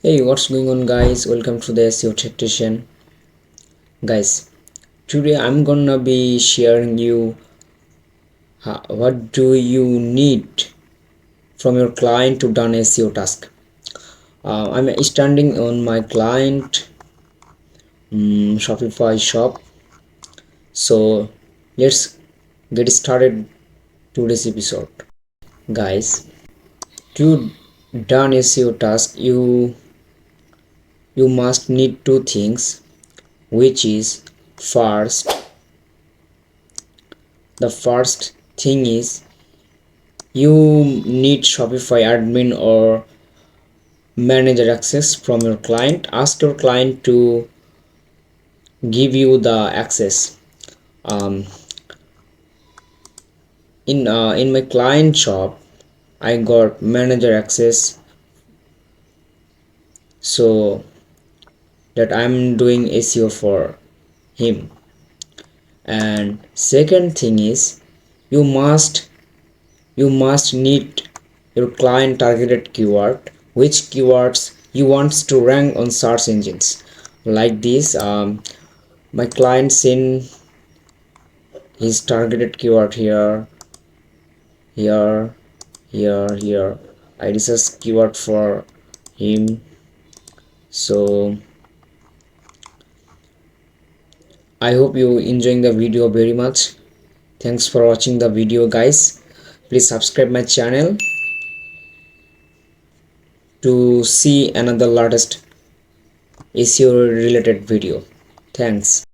Hey, what's going on, guys? Welcome to the SEO Tactician. Guys, today I'm gonna be sharing you what do you need from your client to done SEO task. I'm standing on my client Shopify shop. So let's get started today's episode. Guys, to done SEO task, you must need two things, which is first the first thing is you need Shopify admin or manager access from your client. Ask your client to give you the access. um, in my client shop I got manager access so that I'm doing SEO for him. And second thing is you must need your client targeted keyword, which keywords you want to rank on search engines like this. My client seen his targeted keyword here, here, here. I research keyword for him. So I hope you enjoying the video very much. Thanks for watching the video, guys. Please subscribe my channel to see another latest SEO related video. Thanks.